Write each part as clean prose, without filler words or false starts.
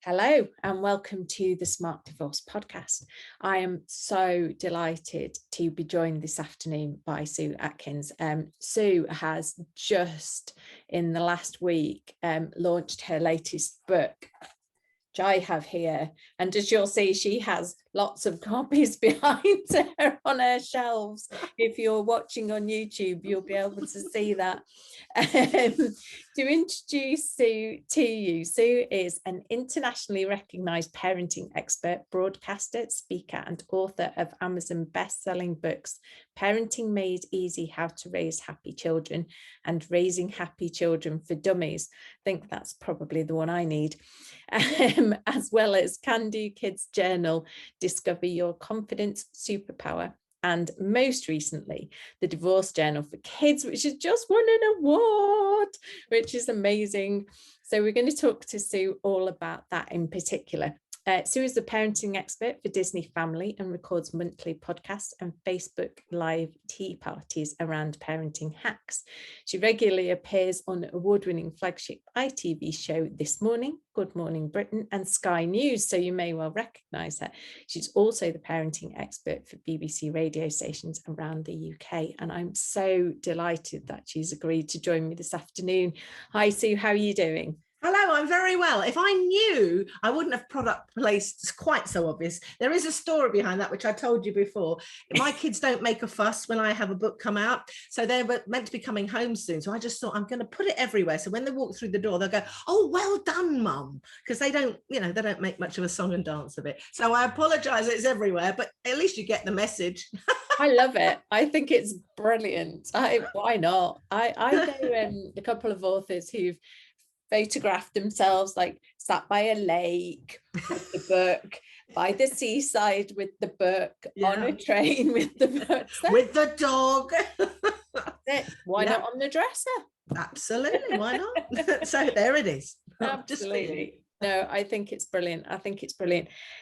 Hello and welcome to the Smart Divorce podcast. I am so delighted to be joined this afternoon by Sue Atkins. Sue has just in the last week launched her latest book, which I have here, and as you'll see, she has lots of copies behind her on her shelves. If you're watching on YouTube, you'll be able to see that. To introduce Sue to you, Sue is an internationally recognized parenting expert, broadcaster, speaker, and author of Amazon best-selling books, Parenting Made Easy, How to Raise Happy Children, and Raising Happy Children for Dummies. I think that's probably the one I need. As well as Can Do Kids Journal, Discover Your Confidence Superpower, and most recently, the Divorce Journal for Kids, which has just won an award, which is amazing. So we're going to talk to Sue all about that in particular. Sue is a parenting expert for Disney Family and records monthly podcasts and Facebook Live tea parties around parenting hacks. She regularly appears on award-winning flagship ITV show This Morning, Good Morning Britain, and Sky News, so you may well recognise her. She's also the parenting expert for BBC radio stations around the UK, and I'm so delighted that she's agreed to join me this afternoon. Hi, Sue, how are you doing? Hello, I'm very well. If I knew, I wouldn't have product placed quite so obvious. There is a story behind that, which I told you before. My kids don't make a fuss when I have a book come out. So they're meant to be coming home soon. So I just thought I'm going to put it everywhere. So when they walk through the door, they'll go, "Oh, well done, Mum." Because they don't make much of a song and dance of it. So I apologize, it's everywhere, but at least you get the message. I love it. I think it's brilliant. Why not? I know a couple of authors who've photographed themselves like sat by a lake with the book, by the seaside with the book, on a train with the book, with the dog. Why not on the dresser? Absolutely, why not? So there it is. Absolutely. No, I think it's brilliant.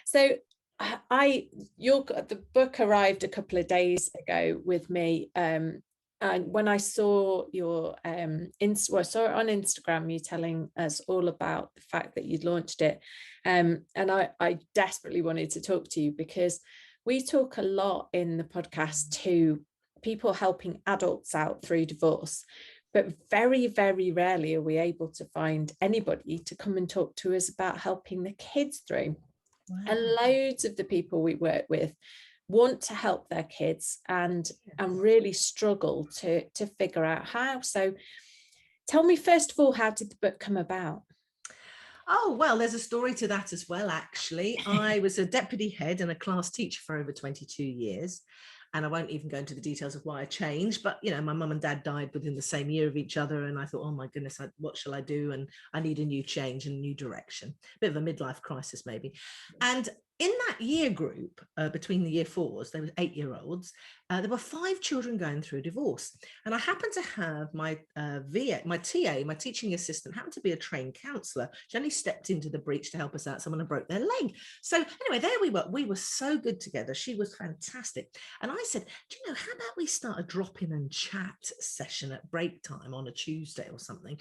So the book arrived a couple of days ago with me, and when I saw your I saw it on Instagram, you telling us all about the fact that you'd launched it, and I desperately wanted to talk to you because we talk a lot in the podcast to people helping adults out through divorce, but very, very rarely are we able to find anybody to come and talk to us about helping the kids through. Wow. And loads of the people we work with want to help their kids and really struggle to figure out how. So tell me, first of all, how did the book come about? Oh, well, there's a story to that as well, actually. I was a deputy head and a class teacher for over 22 years. And I won't even go into the details of why I changed, but, my mum and dad died within the same year of each other. And I thought, oh, my goodness, what shall I do? And I need a new change and a new direction, a bit of a midlife crisis, maybe. And in that year group, between the year fours, there were 8-year-olds, there were 5 children going through a divorce. And I happened to have my my TA, my teaching assistant, happened to be a trained counsellor. She only stepped into the breach to help us out. Someone had broke their leg. So anyway, there we were. We were so good together. She was fantastic. And I said, how about we start a drop-in and chat session at break time on a Tuesday or something?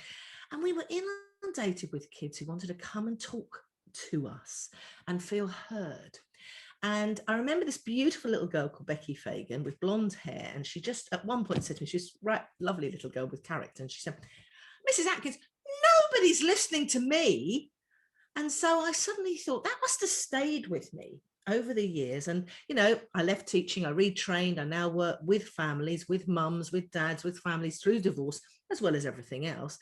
And we were inundated with kids who wanted to come and talk to us and feel heard. And I remember this beautiful little girl called Becky Fagan with blonde hair, and she just at one point said to me, she's right, lovely little girl with character, and she said, "Mrs. Atkins, nobody's listening to me." And so I suddenly thought that must have stayed with me over the years. And I left teaching, I retrained, I now work with families, with mums, with dads, with families through divorce, as well as everything else.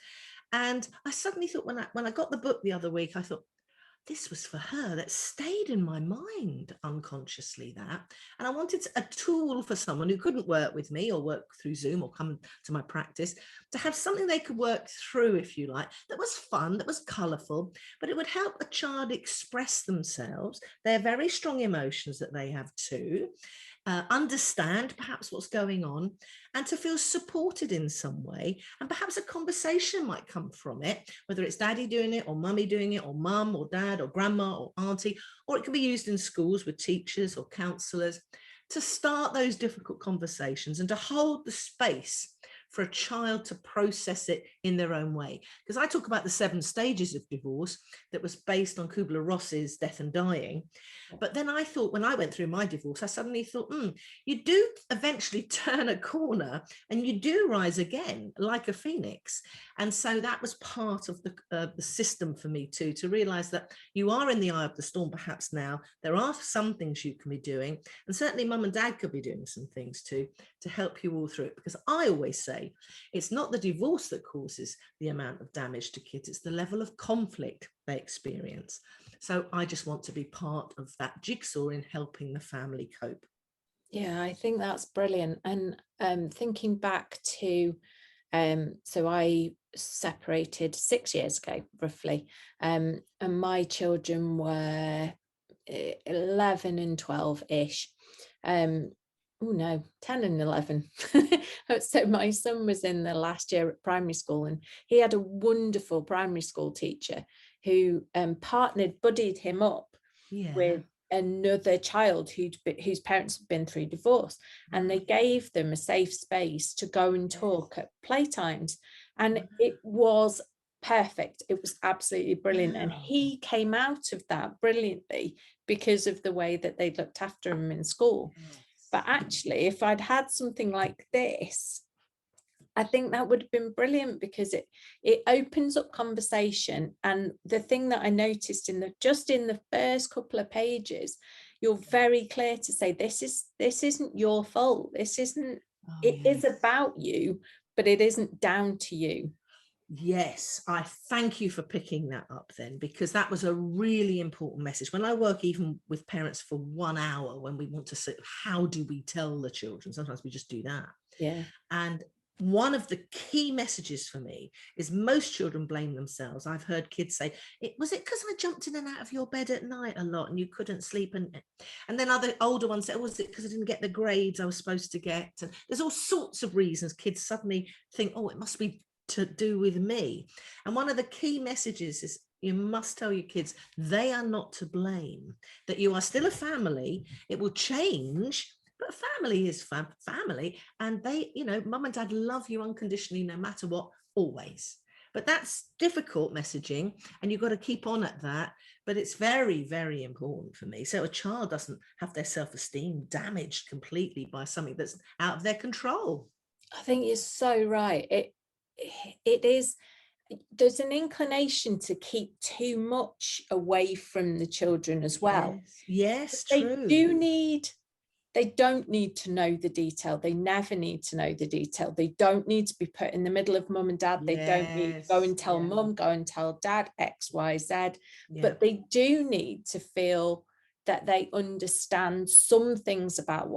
And I suddenly thought, when I got the book the other week, I thought, this was for her. That stayed in my mind unconsciously, that. And I wanted a tool for someone who couldn't work with me or work through Zoom or come to my practice, to have something they could work through, if you like, that was fun, that was colourful, but it would help a child express themselves, their very strong emotions that they have too, understand perhaps what's going on, and to feel supported in some way. And perhaps a conversation might come from it, whether it's daddy doing it or mummy doing it or mum or dad or grandma or auntie, or it can be used in schools with teachers or counsellors, to start those difficult conversations and to hold the space for a child to process it in their own way. Because I talk about the 7 stages of divorce that was based on Kubler-Ross's Death and Dying. But then I thought, when I went through my divorce, I suddenly thought, you do eventually turn a corner and you do rise again like a phoenix. And so that was part of the system for me too, to realize that you are in the eye of the storm perhaps now. There are some things you can be doing, and certainly mum and dad could be doing some things too to help you all through it. Because I always say it's not the divorce that causes the amount of damage to kids, it's the level of conflict they experience. So I just want to be part of that jigsaw in helping the family cope. Yeah, I think that's brilliant. And thinking back to, so I separated 6 years ago, roughly, and my children were 11 and 12-ish. Oh no, 10 and 11. So my son was in the last year at primary school, and he had a wonderful primary school teacher who buddied him up with another child whose parents had been through divorce, and they gave them a safe space to go and talk at playtimes, and it was perfect. It was absolutely brilliant. And he came out of that brilliantly because of the way that they looked after him in school. But actually, if I'd had something like this, I think that would have been brilliant, because it opens up conversation. And the thing that I noticed in the first couple of pages, you're very clear to say, this isn't your fault. This isn't, it is about you, but it isn't down to you. Yes, I thank you for picking that up then, because that was a really important message. When I work even with parents for 1 hour, when we want to say, how do we tell the children? Sometimes we just do that. Yeah. And one of the key messages for me is most children blame themselves. I've heard kids say, was it because I jumped in and out of your bed at night a lot and you couldn't sleep? And then other older ones say, was it because I didn't get the grades I was supposed to get? And there's all sorts of reasons kids suddenly think, it must be to do with me. And one of the key messages is, you must tell your kids they are not to blame, that you are still a family. It will change, but family is family, and they, mum and dad love you unconditionally no matter what, always. But that's difficult messaging, and you've got to keep on at that. But it's very, very important for me, so a child doesn't have their self-esteem damaged completely by something that's out of their control. I think you're so right. It is, there's an inclination to keep too much away from the children as well. Yes, true. They don't need to know the detail. They never need to know the detail. They don't need to be put in the middle of mum and dad. They don't need to go and tell mum, go and tell dad, X, Y, Z. But they do need to feel that they understand some things about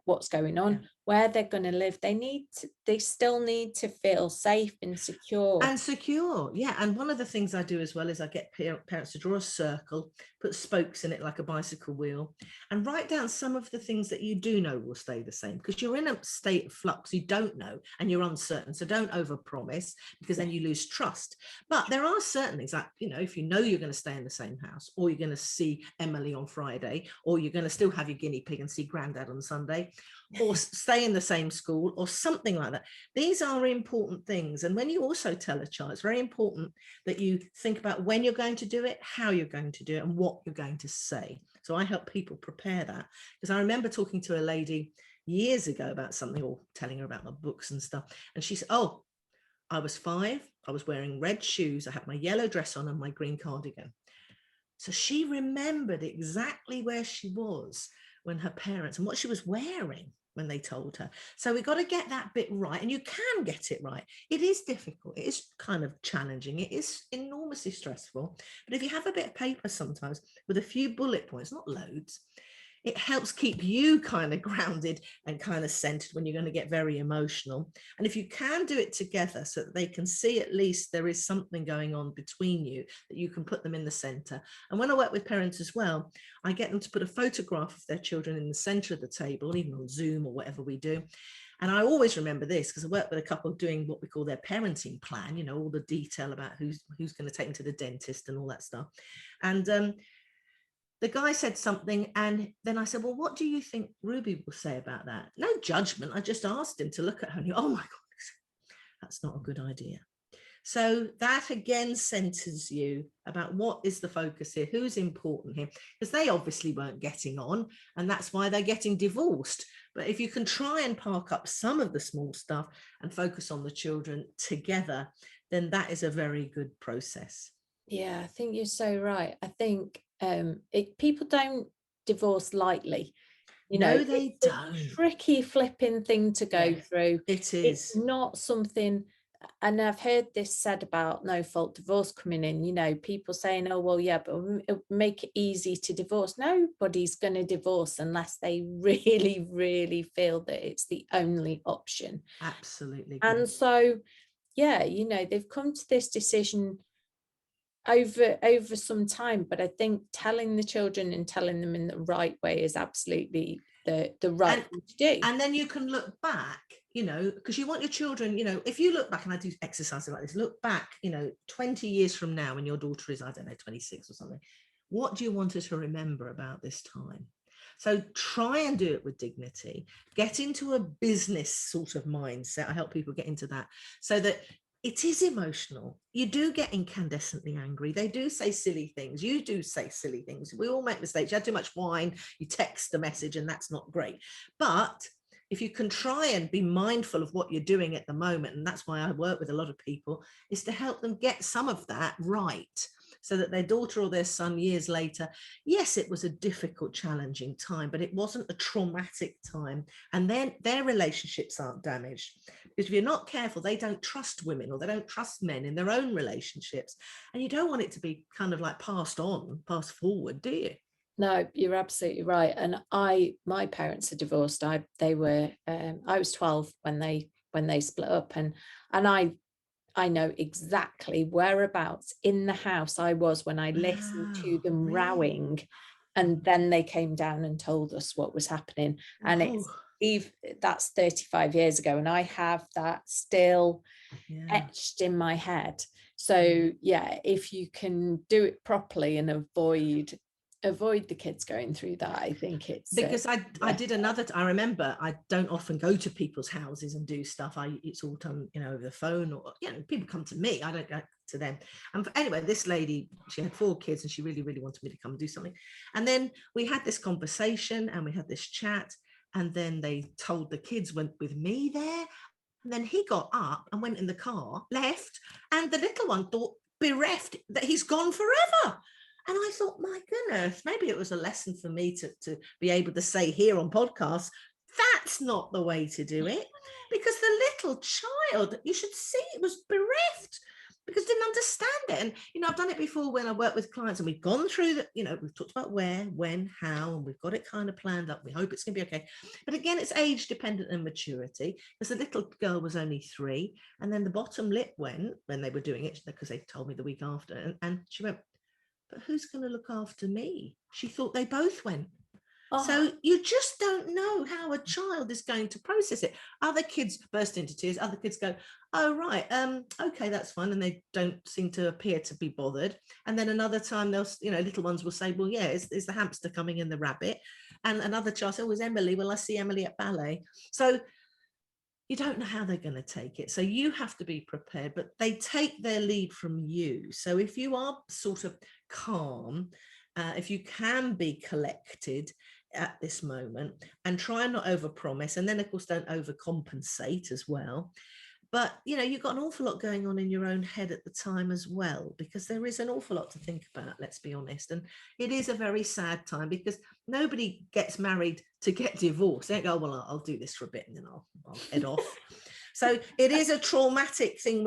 what's going on, where they're going to live. They still need to feel safe and secure. And one of the things I do as well is I get parents to draw a circle, put spokes in it like a bicycle wheel, and write down some of the things that you do know will stay the same, because you're in a state of flux. You don't know and you're uncertain, so don't overpromise, because then you lose trust. But there are certain things, like, if you know you're going to stay in the same house, or you're going to see Emily on Friday, or you're going to still have your guinea pig and see granddad on Sunday, or stay in the same school, or something like that. These are important things. And when you also tell a child, it's very important that you think about when you're going to do it, how you're going to do it, and what you're going to say. So I help people prepare that, because I remember talking to a lady years ago about something, or telling her about my books and stuff, and she said, I was 5, I was wearing red shoes, I had my yellow dress on and my green cardigan. So she remembered exactly where she was when her parents, and what she was wearing when they told her. So we've got to get that bit right, and you can get it right. It is difficult, it is kind of challenging, it is enormously stressful, but if you have a bit of paper sometimes with a few bullet points, not loads, it helps keep you kind of grounded and kind of centered when you're going to get very emotional. And if you can do it together so that they can see at least there is something going on between you, that you can put them in the center. And when I work with parents as well, I get them to put a photograph of their children in the center of the table, even on Zoom or whatever we do. And I always remember this, because I work with a couple doing what we call their parenting plan, all the detail about who's going to take them to the dentist and all that stuff. And the guy said something, and then I said, well, what do you think Ruby will say about that? No judgment. I just asked him to look at her, and he, oh my God. that's not a good idea. So that again centers you about what is the focus here, who's important here, because they obviously weren't getting on, and that's why they're getting divorced. But if you can try and park up some of the small stuff and focus on the children together, then that is a very good process. Yeah, I think you're so right. I think people don't divorce lightly. No, they It's a don't. tricky flipping thing to go Yeah, through. it It's is. not something, and I've heard this said about no fault divorce coming in, people saying, oh, well, yeah, but it'll make it easy to divorce. Nobody's going to divorce unless they really, really feel that it's the only option. Absolutely agree. And so, yeah, they've come to this decision over some time, but I think telling the children and telling them in the right way is absolutely the right thing to do. And then you can look back, because you want your children, if you look back, and I do exercises like this, look back, 20 years from now when your daughter is, I don't know, 26 or something, what do you want her to remember about this time? So try and do it with dignity, get into a business sort of mindset. I help people get into that so that it is emotional. You do get incandescently angry. They do say silly things. You do say silly things. We all make mistakes. You had too much wine, you text a message, and that's not great. But if you can try and be mindful of what you're doing at the moment, and that's why I work with a lot of people, is to help them get some of that right, so that their daughter or their son years later, yes, it was a difficult, challenging time, but it wasn't a traumatic time. And then their relationships aren't damaged. Because if you're not careful, they don't trust women or they don't trust men in their own relationships. And you don't want it to be kind of like passed forward, do you? No, you're absolutely right. And my parents are divorced. I was 12 when they split up, and I know exactly whereabouts in the house I was when I listened to Wow, them really? rowing, and then they came down and told us what was happening. And Oh, that's 35 years ago, and I have that still yeah. etched in my head. So yeah, if you can do it properly and avoid the kids going through that, I think it's Because I did another, I remember I don't often go to people's houses and do stuff. It's all done, over the phone, or, people come to me, I don't go to them. And anyway, this lady, she had 4 kids and she really, really wanted me to come and do something. And then we had this conversation and we had this chat. And then they told the kids went with me there. And then he got up and went in the car, left. And the little one thought, bereft, that he's gone forever. And I thought, my goodness, maybe it was a lesson for me to be able to say here on podcasts, that's not the way to do it. Because the little child, you should see, it was bereft because didn't understand it. And, I've done it before when I work with clients and we've gone through that, we've talked about where, when, how, and we've got it kind of planned up. We hope it's going to be okay. But again, it's age dependent and maturity, because the little girl was only 3. And then the bottom lip went when they were doing it, because they told me the week after. And she went, but who's going to look after me? She thought they both went. So you just don't know how a child is going to process it. Other kids burst into tears. Other kids go, oh, right, okay, that's fine. And they don't seem to appear to be bothered. And then another time they'll, little ones will say, well, yeah, is the hamster coming in the rabbit? And another child says, oh, is Emily? Well, I see Emily at ballet. So you don't know how they're going to take it. So you have to be prepared, but they take their lead from you. So if you are sort of calm, if you can be collected at this moment and try and not overpromise, and then of course don't overcompensate as well. But you've got an awful lot going on in your own head at the time as well, because there is an awful lot to think about, let's be honest. And it is a very sad time, because nobody gets married to get divorced. They don't go, oh, well, I'll do this for a bit and then I'll head off. So it is a traumatic thing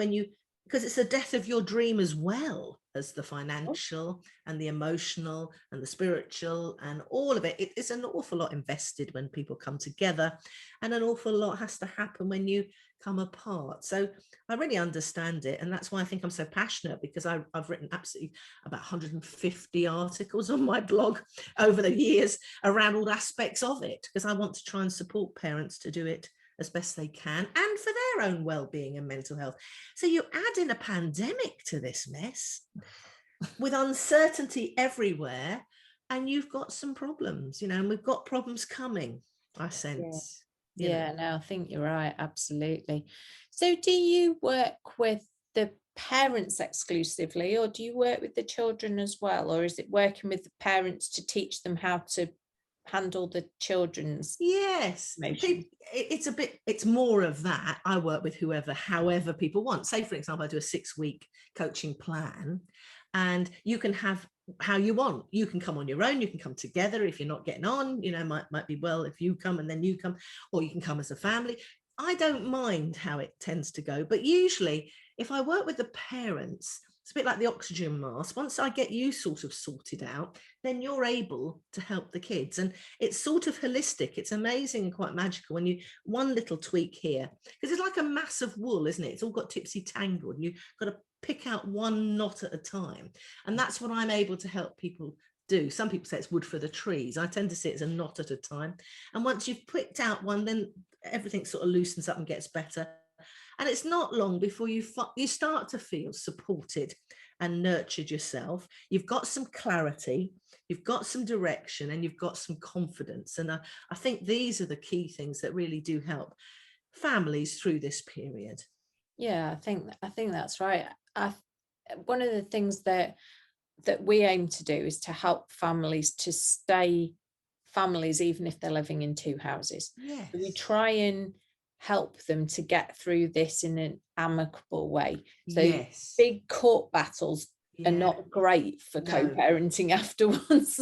because it's the death of your dream as well as the financial and the emotional and the spiritual and all of it. It is an awful lot invested when people come together, and an awful lot has to happen when you come apart. So I really understand it, and that's why I think I'm so passionate, because I've written absolutely about 150 articles on my blog over the years around all aspects of it, because I want to try and support parents to do it as best they can, and for their own well-being and mental health. So you add in a pandemic to this mess with uncertainty everywhere, and you've got some problems, and we've got problems coming, I sense. Yeah, no, I think you're right, absolutely. So do you work with the parents exclusively, or do you work with the children as well? Or is it working with the parents to teach them how to handle the children's Yes, emotions? it's more of that. I work with however people want. Say, for example, I do a 6-week coaching plan, and you can have how you want. You can come on your own, you can come together if you're not getting on, might be well if you come and then you come, or you can come as a family. I don't mind how it tends to go, but usually if I work with the parents, it's a bit like the oxygen mask. Once I get you sort of sorted out, then you're able to help the kids. And it's sort of holistic. It's amazing and quite magical when you one little tweak here, because it's like a mass of wool, isn't it? It's all got tipsy tangled, and you've got to pick out one knot at a time. And that's what I'm able to help people do. Some people say it's wood for the trees. I tend to see it as a knot at a time. And once you've picked out one, then everything sort of loosens up and gets better. And it's not long before you start to feel supported and nurtured yourself. You've got some clarity, you've got some direction, and you've got some confidence. And I think these are the key things that really do help families through this period. Yeah, I think that's right. One of the things that we aim to do is to help families to stay families even if they're living in two houses. Yes. So we try and help them to get through this in an amicable way. So Yes. big court battles are not great for co-parenting afterwards.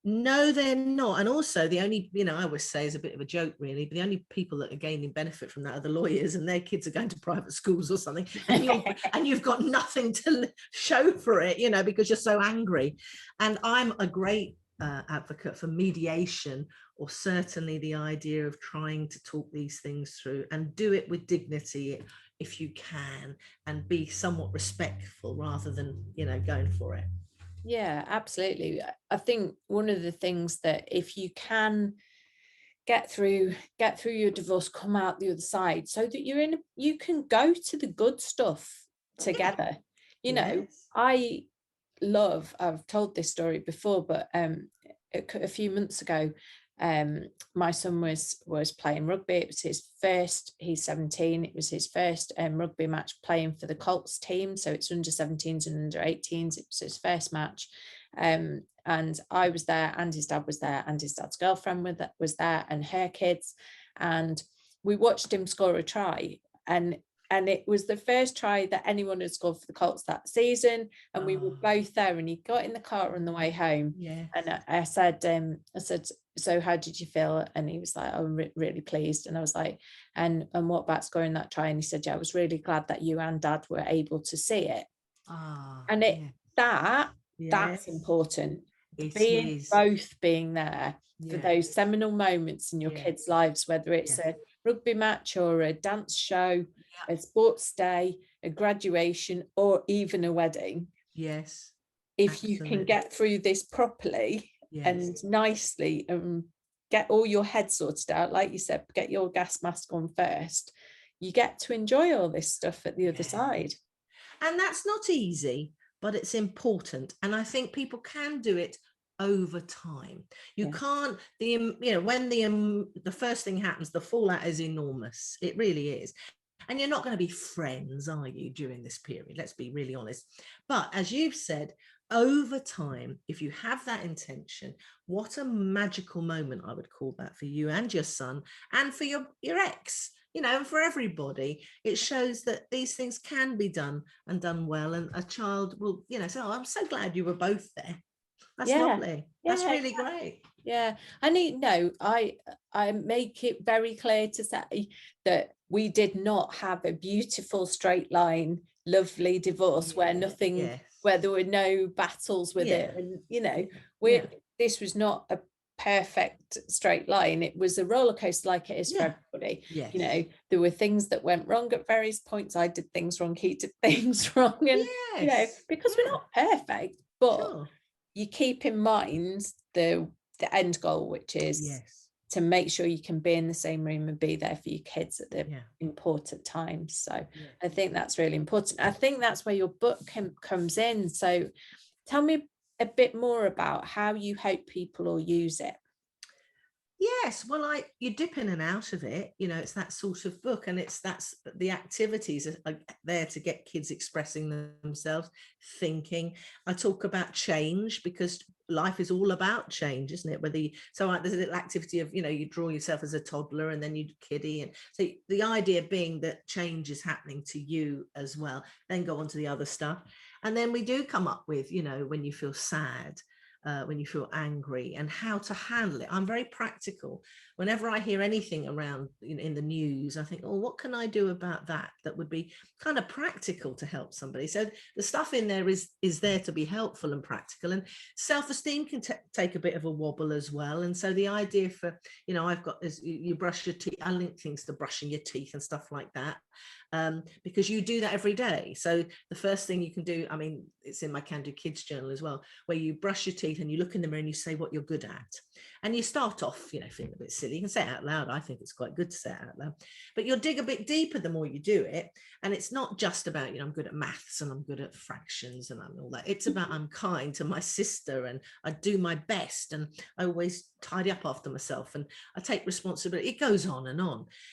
No, they're not. And also the only, I always say is a bit of a joke really, but the only people that are gaining benefit from that are the lawyers, and their kids are going to private schools or something, and you've got nothing to show for it, because you're so angry. And I'm a great advocate for mediation, or certainly the idea of trying to talk these things through and do it with dignity if you can, and be somewhat respectful rather than, going for it. Yeah, absolutely. I think one of the things that if you can get through your divorce, come out the other side, so that you can go to the good stuff together. Yes. I've told this story before, but a few months ago, my son was playing rugby. It was his first, he's 17, it was his first rugby match playing for the Colts team, so it's under 17s and under 18s. It was his first match, and I was there, and his dad was there, and his dad's girlfriend was there, and her kids, and we watched him score a try, and it was the first try that anyone had scored for the Colts that season. And we were both there, and he got in the car on the way home. Yes. And I said, so how did you feel? And he was like, I'm really pleased. And I was like, and what about scoring that try? And he said, yeah, I was really glad that you and dad were able to see it. And that's important. Both being there for those seminal moments in your kids' lives, whether it's a rugby match or a dance show, a sports day, a graduation, or even a wedding. Yes. If absolutely. You can get through this properly and nicely, and get all your head sorted out, like you said, get your gas mask on first, you get to enjoy all this stuff at the other side. And that's not easy, but it's important. And I think people can do it over time. You can't, when the first thing happens, the fallout is enormous. It really is. And you're not going to be friends, are you, during this period? Let's be really honest. But as you've said, over time, if you have that intention, what a magical moment I would call that for you and your son, and for your ex, and for everybody. It shows that these things can be done, and done well. And a child will, say, oh, I'm so glad you were both there. That's lovely. That's really great. Yeah. I make it very clear to say that we did not have a beautiful straight line, lovely divorce where nothing, where there were no battles with it. And, this was not a perfect straight line. It was a roller coaster, like it is for everybody. There were things that went wrong at various points. I did things wrong, he did things wrong, and because we're not perfect, but you keep in mind the end goal, which is to make sure you can be in the same room and be there for your kids at the important times. So I think that's really important. I think that's where your book comes in. So tell me a bit more about how you hope people will use it. Yes, well, you dip in and out of it. It's that sort of book, and that's the activities are there to get kids expressing themselves, thinking. I talk about change because life is all about change, isn't it? There's a little activity of, you draw yourself as a toddler and then you kiddie, and so the idea being that change is happening to you as well. Then go on to the other stuff, and then we do come up with, when you feel sad. When you feel angry, and how to handle it. I'm very practical. Whenever I hear anything around in the news, I think, oh, what can I do about that would be kind of practical to help somebody? So the stuff in there is there to be helpful and practical. And self-esteem can take a bit of a wobble as well. And so the idea for, I've got this, you brush your teeth. I link things to brushing your teeth and stuff like that. Because you do that every day. So the first thing you can do, I mean, it's in my Can Do Kids journal as well, where you brush your teeth and you look in the mirror and you say what you're good at. And you start off, feeling a bit silly. You can say it out loud. I think it's quite good to say it out loud. But you'll dig a bit deeper the more you do it. And it's not just about, I'm good at maths and I'm good at fractions and all that. It's about I'm kind to my sister and I do my best and I always tidy up after myself and I take responsibility. It goes on,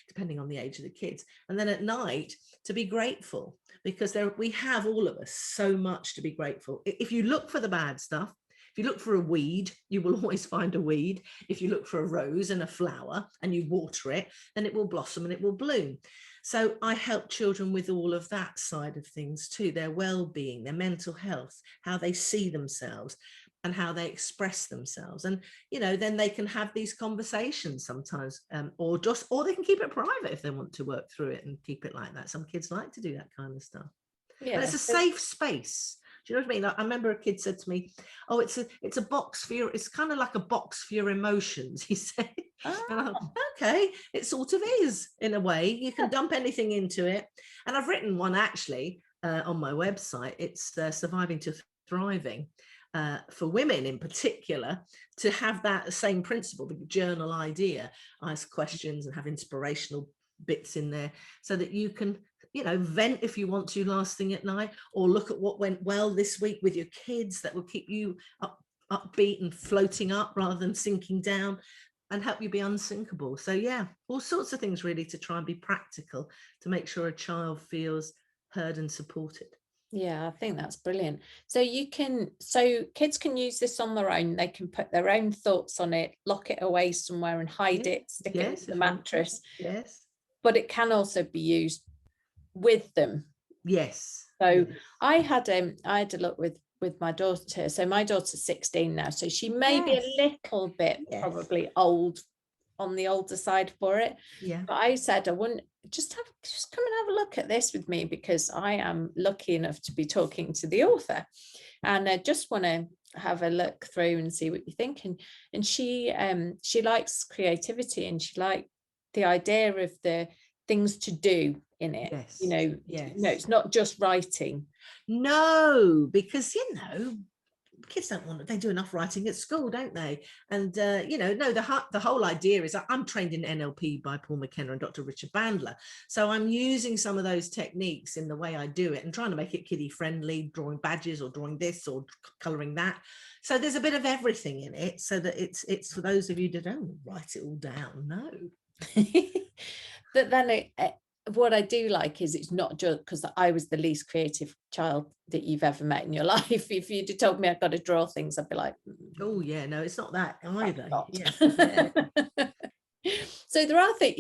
depending on the age of the kids. And then at night, to be grateful, because we have, all of us, so much to be grateful. If you look for the bad stuff, if you look for a weed, you will always find a weed. If you look for a rose and a flower and you water it, then it will blossom and it will bloom. So I help children with all of that side of things too, their well-being, their mental health, how they see themselves and how they express themselves. And, then they can have these conversations sometimes, or they can keep it private if they want to work through it and keep it like that. Some kids like to do that kind of stuff. Yeah. But it's a safe space. Do you know what I mean? I remember a kid said to me, oh, it's a box for it's kind of like a box for your emotions, he said. Oh. And I thought, okay, it sort of is in a way. You can dump anything into it. And I've written one actually on my website. It's Surviving to Thriving. For women in particular, to have that same principle, the journal idea, ask questions and have inspirational bits in there so that you can, vent if you want to last thing at night, or look at what went well this week with your kids that will keep you upbeat and floating up rather than sinking down and help you be unsinkable. So yeah, all sorts of things really to try and be practical to make sure a child feels heard and supported. Yeah, I think that's brilliant. So kids can use this on their own. They can put their own thoughts on it, lock it away somewhere and hide it, stick it in the mattress. Yes. But it can also be used with them. Yes. So yes. I had a look with my daughter. So my daughter's 16 now. So she may be a little bit probably old, on the older side for it. Yeah. But I said I wouldn't just come and have a look at this with me, because I am lucky enough to be talking to the author, and I just want to have a look through and see what you think. And she likes creativity, and she liked the idea of the things to do in it. It's not just writing. No, because kids don't want they do enough writing at school, don't they? And the whole idea is I'm trained in NLP by Paul McKenna and Dr. Richard Bandler, so I'm using some of those techniques in the way I do it and trying to make it kiddie friendly, drawing badges or drawing this or coloring that. So there's a bit of everything in it, so that it's for those of you that don't write it all down. No. But then what I do like is it's not just because I was the least creative child that you've ever met in your life. If you'd told me I've got to draw things, I'd be like, oh yeah, no, it's not that either. So there are things,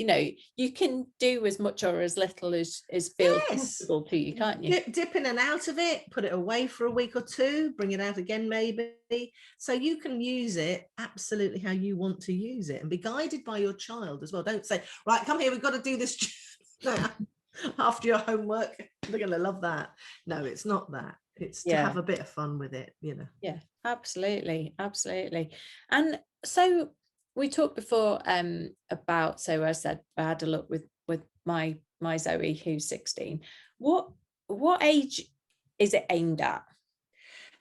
you can do as much or as little as feels comfortable to you, can't you? Dip in and out of it, put it away for a week or two, bring it out again maybe. So you can use it absolutely how you want to use it, and be guided by your child as well. Don't say, right, come here, we've got to do this after your homework. They're going to love that. No, it's not that. It's to have a bit of fun with it, Yeah, absolutely. And so we talked before about, so I said I had a look with my Zoe, who's 16. What age is it aimed at?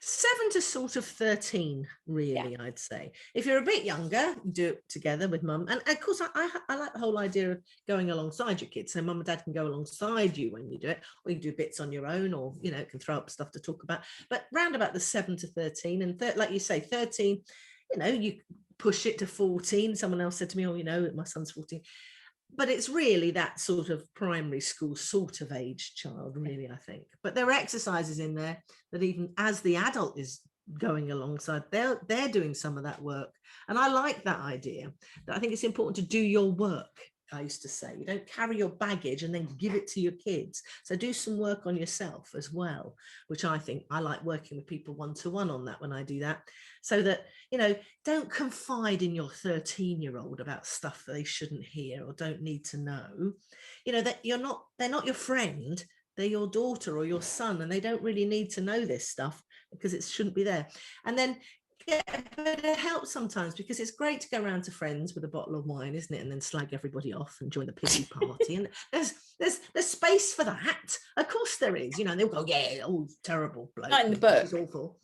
7 to sort of 13, really, I'd say. If you're a bit younger, do it together with mum. And of course, I like the whole idea of going alongside your kids. So mum and dad can go alongside you when you do it, or you can do bits on your own, or, can throw up stuff to talk about. But round about the 7 to 13, and like you say, 13, you push it to 14. Someone else said to me, oh, you know, my son's 14. But it's really that sort of primary school sort of age child, really, I think. But there are exercises in there that even as the adult is going alongside, they're doing some of that work. And I like that idea, that I think it's important to do your work. I used to say, you don't carry your baggage and then give it to your kids. So do some work on yourself as well, which I think I like working with people one-to-one on that when I do that. So that, you know, don't confide in your 13-year-old about stuff that they shouldn't hear or don't need to know. You know, that they're not your friend, they're your daughter or your son, and they don't really need to know this stuff because it shouldn't be there. And then but it helps sometimes, because it's great to go around to friends with a bottle of wine, isn't it, and then slag everybody off and join the pity party. And there's space for that, of course there is, you know, and they'll go, yeah, oh, terrible bloke, Not in the book. she's awful.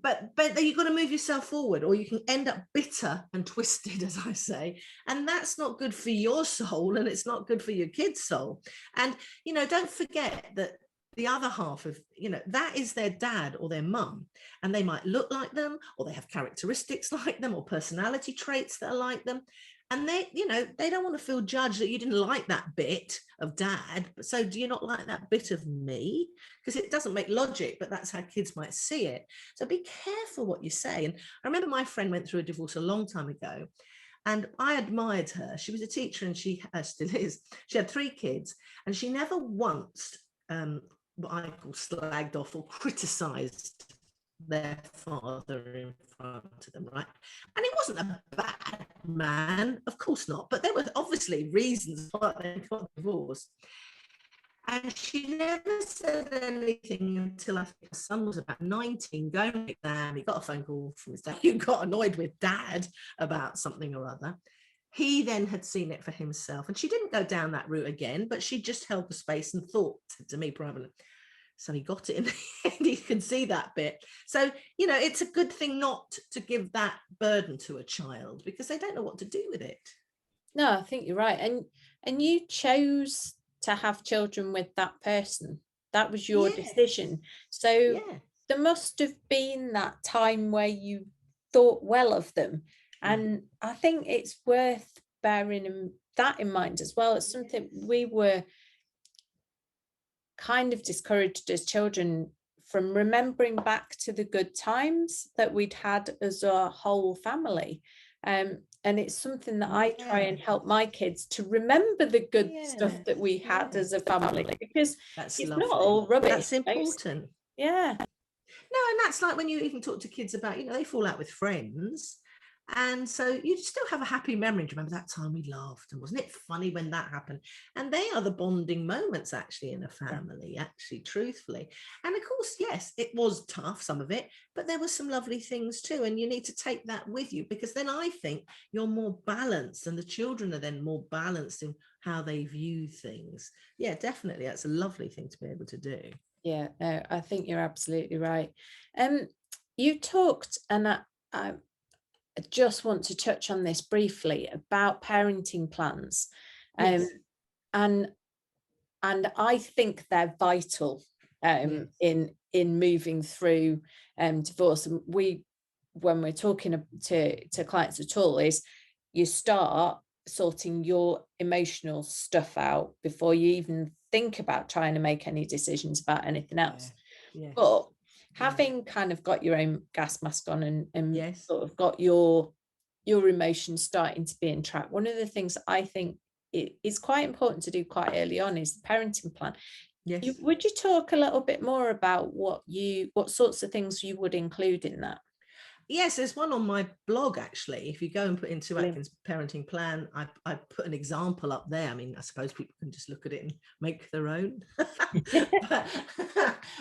But you've got to move yourself forward, or you can end up bitter and twisted, as I say, and that's not good for your soul, and it's not good for your kids' soul. And, you know, don't forget that the other half of, you know, that is their dad or their mum, and they might look like them, or they have characteristics like them, or personality traits that are like them. And they, you know, they don't want to feel judged that you didn't like that bit of dad. But so do you not like that bit of me? Because it doesn't make logic, but that's how kids might see it. So be careful what you say. And I remember my friend went through a divorce a long time ago, and I admired her. She was a teacher, and she still is. She had 3 kids, and she never once what I call slagged off or criticized their father in front of them, right? And he wasn't a bad man, of course not, but there were obviously reasons why they got divorced. And she never said anything until I think her son was about 19, going to exam. He got a phone call from his dad. He got annoyed with dad about something or other. He then had seen it for himself, and she didn't go down that route again, but she just held the space and thought to me privately. So he got it in the end. You can see that bit. So, you know, it's a good thing not to give that burden to a child, because they don't know what to do with it. No, I think you're right. And you chose to have children with that person. That was your decision. So there must have been that time where you thought well of them. And I think it's worth bearing that in mind as well. It's something we were kind of discouraged as children from remembering back to the good times that we'd had as a whole family. And it's something that I try and help my kids to remember the good stuff that we had as a family, because that's it's lovely. not all rubbish. That's important. Yeah. No, and that's like when you even talk to kids about, you know, they fall out with friends. And so you still have a happy memory. Do you remember that time we laughed? And wasn't it funny when that happened? And they are the bonding moments actually in a family, actually, truthfully. And of course, yes, it was tough, some of it, but there were some lovely things too. And you need to take that with you, because then I think you're more balanced, and the children are then more balanced in how they view things. Yeah, definitely. That's a lovely thing to be able to do. Yeah, no, I think you're absolutely right. You talked, and I just want to touch on this briefly, about parenting plans. And I think they're vital in moving through divorce. And when we're talking to clients at all, is you start sorting your emotional stuff out before you even think about trying to make any decisions about anything else. But having kind of got your own gas mask on and sort of got your emotions starting to be in track, one of the things I think it's quite important to do quite early on is the parenting plan. Would you talk a little bit more about what sorts of things you would include in that? Yes, there's one on my blog, actually. If you go and put in Sue Atkins parenting plan, I put an example up there. I mean, I suppose people can just look at it and make their own.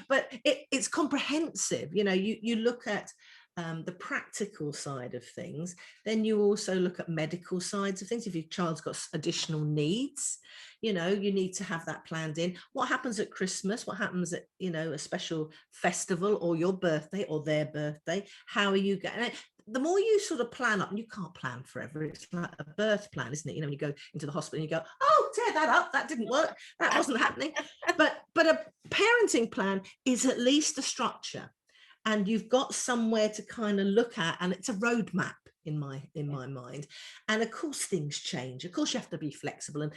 but it's comprehensive. You know, you look at the practical side of things. Then you also look at medical sides of things. If your child's got additional needs, you know, you need to have that planned in. What happens at Christmas? What happens at, you know, a special festival, or your birthday or their birthday? How are you getting? The more you sort of plan up, and you can't plan forever, it's like a birth plan, isn't it? You know, when you go into the hospital and you go, oh, tear that up, that didn't work, that wasn't happening. But a parenting plan is at least a structure, and you've got somewhere to kind of look at, and it's a roadmap, in my mind. And of course things change. Of course you have to be flexible, and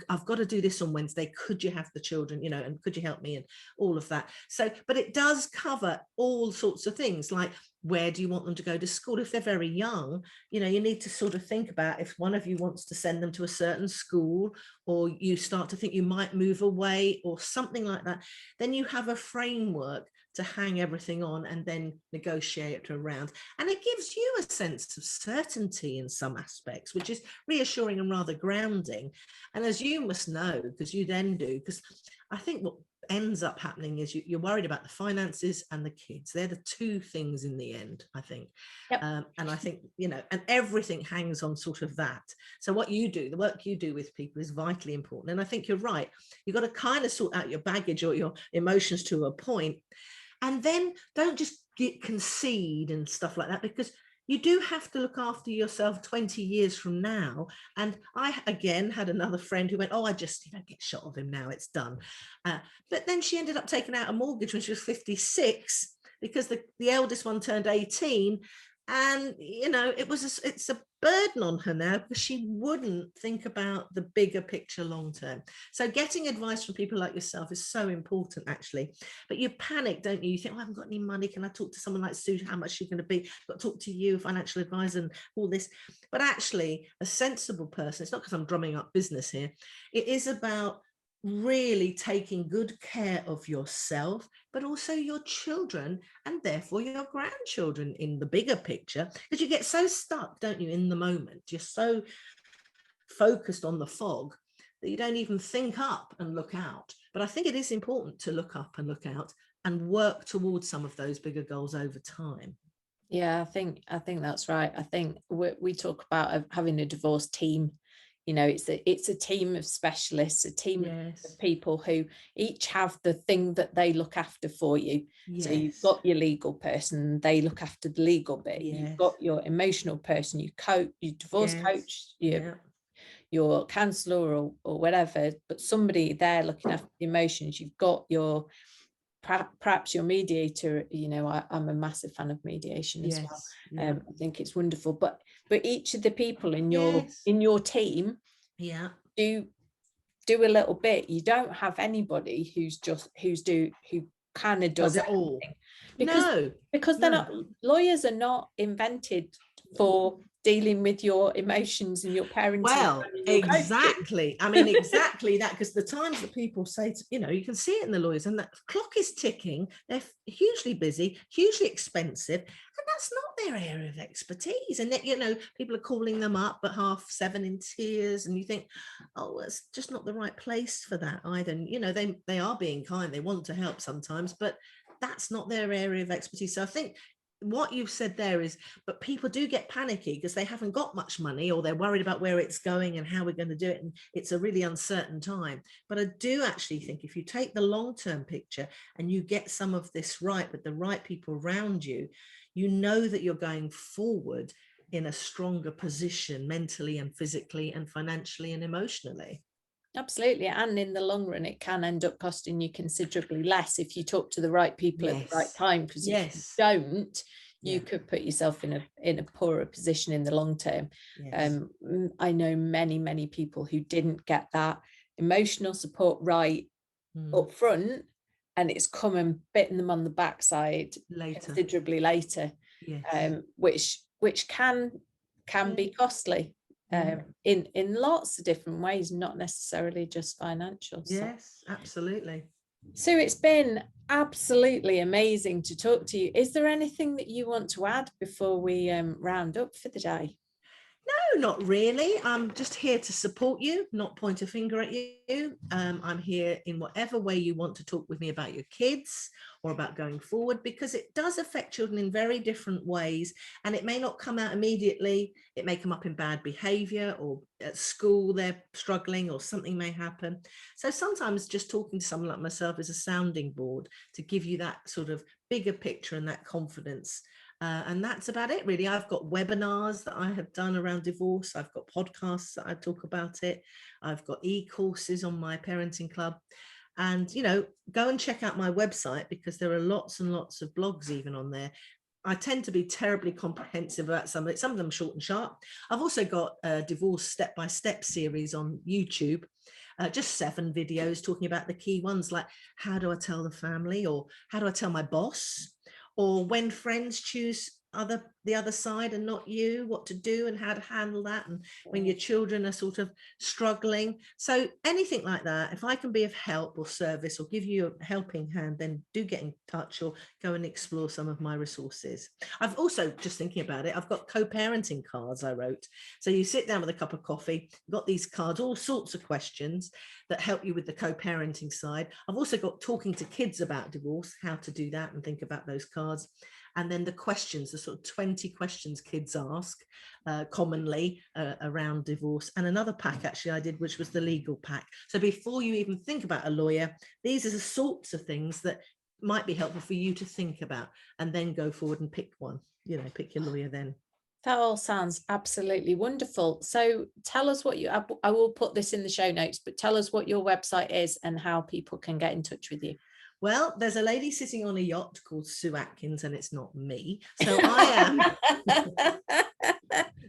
I've got to do this on Wednesday. Could you have the children, and could you help me, and all of that. So, but it does cover all sorts of things, like where do you want them to go to school? If they're very young, you need to sort of think about if one of you wants to send them to a certain school, or you start to think you might move away or something like that, then you have a framework to hang everything on and then negotiate around. And it gives you a sense of certainty in some aspects, which is reassuring and rather grounding. And as you must know, because you then do, because I think what ends up happening is you're worried about the finances and the kids. They're the two things in the end, I think. Yep. And I think, and everything hangs on sort of that. So what you do, the work you do with people, is vitally important. And I think you're right. You've got to kind of sort out your baggage or your emotions to a point. And then don't just concede and stuff like that, because you do have to look after yourself 20 years from now. And I, again, had another friend who went, I just, get shot of him now, it's done. But then she ended up taking out a mortgage when she was 56, because the eldest one turned 18. And, it's a burden on her now, because she wouldn't think about the bigger picture long term. So getting advice from people like yourself is so important, actually. But you panic, don't you? You think, I haven't got any money. Can I talk to someone like Sue? How much she's going to be? I've got to talk to you, financial advisor, and all this. But actually, a sensible person, it's not because I'm drumming up business here. It is about really taking good care of yourself, but also your children, and therefore your grandchildren in the bigger picture, because you get so stuck, don't you, in the moment. You're so focused on the fog that you don't even think up and look out. But I think it is important to look up and look out and work towards some of those bigger goals over time. Yeah, I think that's right. I think we talk about having a divorce team. It's a team of specialists, a team of people who each have the thing that they look after for you. Yes. So you've got your legal person, they look after the legal bit. Yes. You've got your emotional person, you divorce coach, your counsellor or whatever, but somebody there looking after the emotions. You've got perhaps your mediator. I'm a massive fan of mediation as well. I think it's wonderful, but each of the people in your team do a little bit. You don't have anybody who kind of does it all, because they're not, lawyers are not invented for dealing with your emotions and your parenting. Well, exactly. I mean, exactly that, because the times that people say, you can see it in the lawyers, and the clock is ticking. They're hugely busy, hugely expensive, and that's not their area of expertise. And that, people are calling them up at 7:30 in tears, and you think, it's just not the right place for that either. And, they are being kind. They want to help sometimes, but that's not their area of expertise. So I think what you've said there is, but people do get panicky because they haven't got much money, or they're worried about where it's going and how we're going to do it, and it's a really uncertain time. But I do actually think if you take the long-term picture and you get some of this right with the right people around you, you know that you're going forward in a stronger position mentally and physically and financially and emotionally. Absolutely. And in the long run, it can end up costing you considerably less if you talk to the right people at the right time. Because if you don't, you could put yourself in a poorer position in the long term. I know many people who didn't get that emotional support right up front, and it's come and bitten them on the backside considerably later, which can be costly. In lots of different ways, not necessarily just financial. Yes, absolutely. So it's been absolutely amazing to talk to you. Is there anything that you want to add before we round up for the day? No, not really. I'm just here to support you, not point a finger at you. I'm here in whatever way you want to talk with me about your kids or about going forward, because it does affect children in very different ways, and it may not come out immediately. It may come up in bad behavior, or at school they're struggling, or something may happen. So sometimes just talking to someone like myself is a sounding board to give you that sort of bigger picture and that confidence. And that's about it, really. I've got webinars that I have done around divorce. I've got podcasts that I talk about it. I've got e-courses on my parenting club. And, go and check out my website, because there are lots and lots of blogs even on there. I tend to be terribly comprehensive about some of it. Some of them short and sharp. I've also got a divorce step-by-step series on YouTube, just 7 videos talking about the key ones, like how do I tell the family, or how do I tell my boss, or when friends choose the other side and not you, what to do and how to handle that, and when your children are sort of struggling. So anything like that, if I can be of help or service or give you a helping hand, then do get in touch or go and explore some of my resources. I've also, just thinking about it, I've got co-parenting cards I wrote. So you sit down with a cup of coffee, you've got these cards, all sorts of questions that help you with the co-parenting side. I've also got talking to kids about divorce, how to do that, and think about those cards. And then the questions, the sort of 20 questions kids ask commonly around divorce. And another pack actually I did, which was the legal pack. So before you even think about a lawyer, these are the sorts of things that might be helpful for you to think about, and then go forward and pick one, pick your lawyer then. That all sounds absolutely wonderful. So tell us what I will put this in the show notes, but tell us what your website is and how people can get in touch with you. Well, there's a lady sitting on a yacht called Sue Atkins, and it's not me. So I am.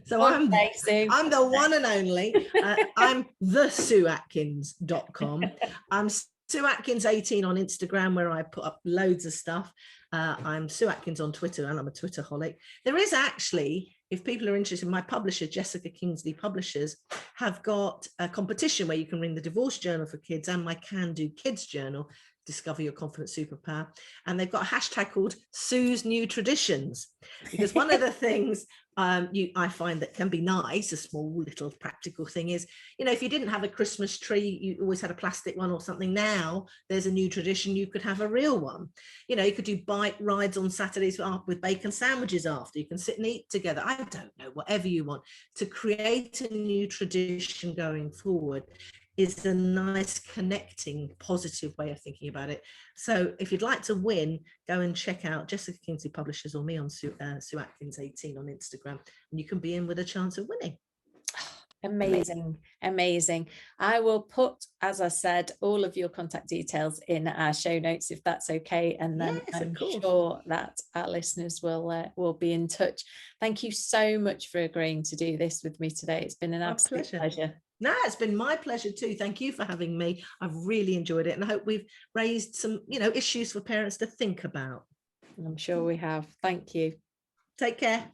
So I'm the one and only. I'm the SueAtkins.com. I'm Sue Atkins 18 on Instagram, where I put up loads of stuff. I'm Sue Atkins on Twitter, and I'm a Twitterholic. There is actually, if people are interested, my publisher, Jessica Kingsley Publishers, have got a competition where you can ring the Divorce Journal for Kids and my Can Do Kids Journal, Discover Your Confident Superpower. And they've got a hashtag called Sue's New Traditions, because one of the things I find that can be nice, a small little practical thing, is, if you didn't have a Christmas tree, you always had a plastic one or something. Now there's a new tradition, you could have a real one. You could do bike rides on Saturdays with bacon sandwiches after. You can sit and eat together. I don't know, whatever you want to create a new tradition going forward is a nice connecting positive way of thinking about it. So if you'd like to win, go and check out Jessica Kingsley Publishers or me on Sue Atkins 18 on Instagram, and you can be in with a chance of winning. Amazing. I will put, as I said, all of your contact details in our show notes, if that's okay, and then yes, I'm sure that our listeners will be in touch. Thank you so much for agreeing to do this with me today. It's been an absolute pleasure. No, it's been my pleasure too. Thank you for having me. I've really enjoyed it, and I hope we've raised some, issues for parents to think about. I'm sure we have. Thank you. Take care.